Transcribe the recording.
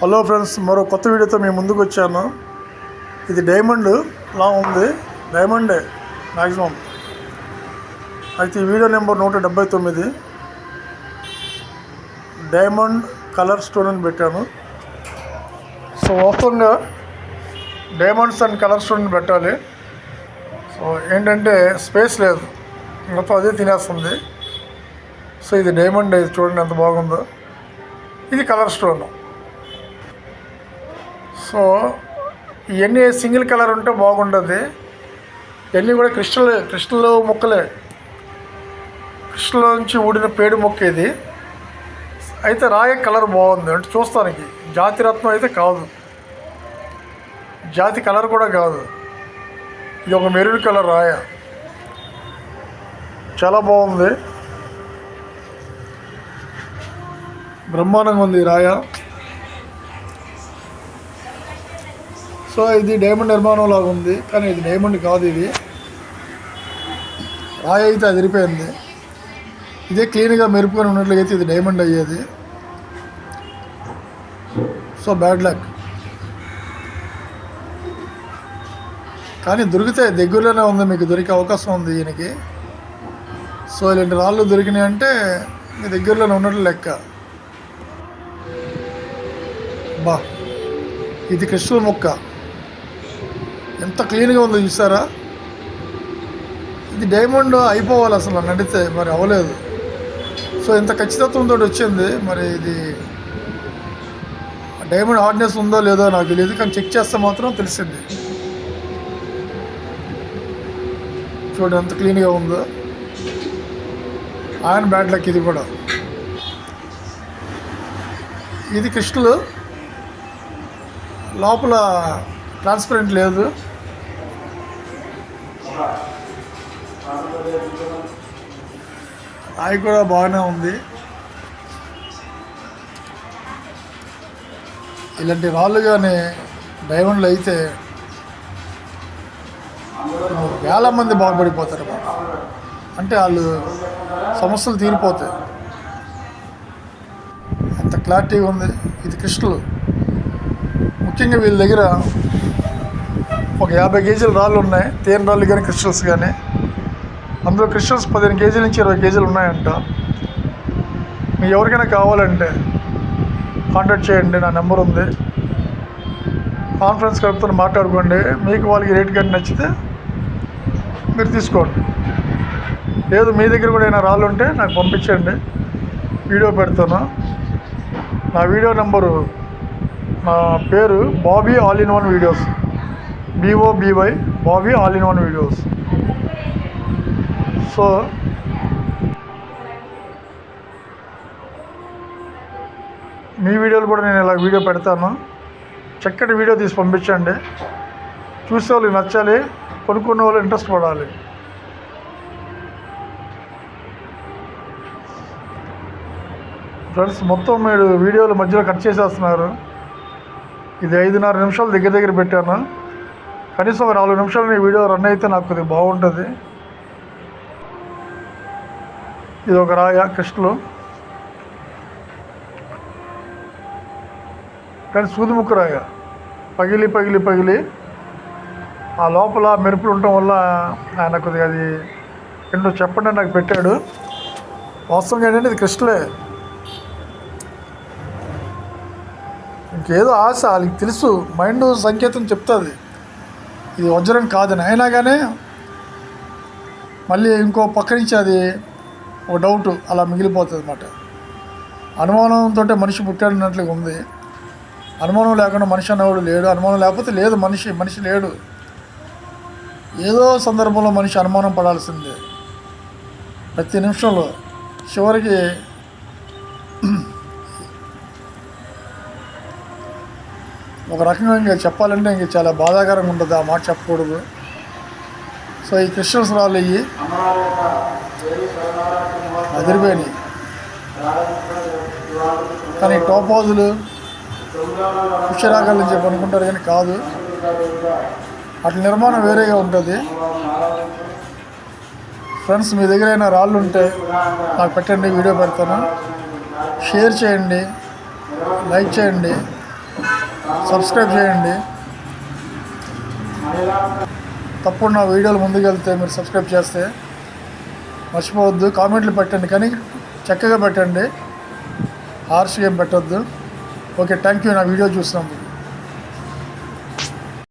Hello friends, మరో కొత్త వీడియోతో మేము ముందుకు వచ్చాను. ఇది డైమండ్ లా ఉంది, డైమండే మ్యాక్సిమం. అయితే ఈ video number 179 diamond colour stone అని పెట్టాను. సో వాస్తవంగా డైమండ్స్ అండ్ కలర్ స్టోన్ పెట్టాలి. సో ఏంటంటే స్పేస్ లేదు, మొత్తం అదే తినేస్తుంది. సో ఇది డైమండ్, చూడండి ఎంత బాగుందో. ఇది కలర్ స్టోన్. సో ఇవన్నీ సింగిల్ కలర్ ఉంటే బాగుంటుంది. ఇవన్నీ కూడా క్రిస్టల్ మొక్కలే, క్రిస్టల్ నుంచి ఊడిన పేడు మొక్క ఇది. అయితే రాయ కలర్ బాగుంది, అంటే చూస్తానికి జాతి రత్నం అయితే కాదు, జాతి కలర్ కూడా కాదు. ఇది ఒక మెరూన్ కలర్ రాయ, చాలా బాగుంది, బ్రహ్మాండంగా ఉంది రాయ. సో ఇది డైమండ్ నిర్మాణం లాగా ఉంది, కానీ ఇది డైమండ్ కాదు. ఇది రాయి అయితే అదిరిపోయింది. ఇదే క్లీన్గా మెరుపుకొని ఉన్నట్లయితే ఇది డైమండ్ అయ్యేది. So bad luck. కానీ దొరికితే దగ్గరలోనే ఉంది, మీకు దొరికే అవకాశం ఉంది ఈయనకి. సో ఇలాంటి రాళ్ళు దొరికినాయి అంటే మీ దగ్గరలోనే ఉన్నట్లు లెక్క. బా, ఇది క్రిస్టల్ మొక్క, ఎంత క్లీన్గా ఉందో చూసారా. ఇది డైమండ్ అయిపోవాలి అసలు నడితే, మరి అవ్వలేదు. సో ఇంత ఖచ్చితత్వంతో వచ్చింది. మరి ఇది డైమండ్ హార్డ్నెస్ ఉందో లేదో నాకు తెలియదు, కానీ చెక్ చేస్తే మాత్రం తెలిసింది. చూడండి ఎంత క్లీన్గా ఉందో. ఆయన బ్యాడ్ లక్ ఇది కూడా. ఇది క్రిస్టల్, లోపల ట్రాన్స్పరెంట్ లేదు. రాయి కూడా బాగానే ఉంది. ఇలాంటి రాళ్ళు కానీ డైమండ్లు అయితే వేల మంది బాగుపడిపోతారు. అంటే వాళ్ళు సమస్యలు తీరిపోతాయి, అంత క్లారిటీగా ఉంది. ఇది క్రిస్టల్. ముఖ్యంగా వీళ్ళ దగ్గర ఒక 50 కేజీల రాళ్ళు ఉన్నాయి, తేనె రాళ్ళు కానీ క్రిస్టల్స్ కానీ. అందులో క్రిస్టల్స్ 15 కేజీల నుంచి 20 కేజీలు ఉన్నాయంట. మీకు ఎవరికైనా కావాలంటే కాంటాక్ట్ చేయండి, నా నెంబర్ ఉంది. కాన్ఫరెన్స్ కలుపుతో మాట్లాడుకోండి. మీకు వాళ్ళకి రేట్ కానీ నచ్చితే మీరు తీసుకోండి. లేదు మీ దగ్గర కూడా ఏమైనా రాళ్ళు ఉంటే నాకు పంపించండి, వీడియో పెడతాను. నా వీడియో నెంబరు, నా పేరు Boby all in one videos, BOBY Boby all in one videos. So మీ వీడియోలు కూడా నేను ఇలా వీడియో పెడతాను. చక్కటి వీడియో తీసి పంపించండి. చూసే వాళ్ళకి నచ్చాలి, కొనుక్కునే వాళ్ళు ఇంట్రెస్ట్ పడాలి. ఫ్రెండ్స్, మొత్తం మీరు వీడియోలు మధ్యలో కట్ చేసేస్తున్నారు. ఇది 5.5 నిమిషాలు దగ్గర పెట్టాను. కనీసం 4 నిమిషాలు ఈ వీడియో రన్ అయితే నాకు కొద్దిగా బాగుంటుంది. ఇది ఒక రాయ క్రిస్టల్, కానీ సూది ముక్కు రాయ. పగిలి ఆ లోపల మెరుపులు ఉండటం వల్ల ఆయన కొద్దిగా అది ఏంటో చెప్పండి నాకు పెట్టాడు. వాస్తవంగా ఏంటంటే ఇది క్రిస్టలే. ఇంకేదో ఆశ, వాళ్ళకి తెలుసు, మైండ్ సంకేతం చెప్తుంది ఇది వజ్రం కాదని. అయినా కానీ మళ్ళీ ఇంకో పక్క నుంచి అది ఒక డౌట్ అలా మిగిలిపోతుంది అన్నమాట. అనుమానంతో మనిషి పుట్టాడినట్లుగా ఉంది. అనుమానం లేకుండా మనిషి అనేవాడు లేడు, అనుమానం లేకపోతే లేదు మనిషి లేడు. ఏదో సందర్భంలో మనిషి అనుమానం పడాల్సిందే ప్రతి నిమిషంలో. చివరికి ఒక రకంగా ఇంకా చెప్పాలంటే ఇంక చాలా బాధాకరంగా ఉంటుంది, ఆ మాట చెప్పకూడదు. సో ఈ క్రిస్టల్స్ రాళ్ళు అయ్యి అదిరిపోయినాయి. కానీ టోపాజులు పుష్యరాగాలు అని చెప్పి అనుకుంటారు, కానీ కాదు. అట్లా నిర్మాణం వేరేగా ఉంటుంది. ఫ్రెండ్స్, మీ దగ్గర అయినా రాళ్ళు ఉంటే నాకు పెట్టండి, వీడియో పెడతాను. షేర్ చేయండి, లైక్ చేయండి. సబ్స్క్రైబ్ చేయండి. తప్పకుండా నా వీడియోలు ముందుకెళ్తే మీరు సబ్స్క్రైబ్ చేస్తే మర్చిపోవద్దు. కామెంట్లు పెట్టండి, కానీ చక్కగా పెట్టండి, హార్ష్గా ఏం పెట్టద్దు. ఓకే, థ్యాంక్ యూ నా వీడియో చూసినందుకు.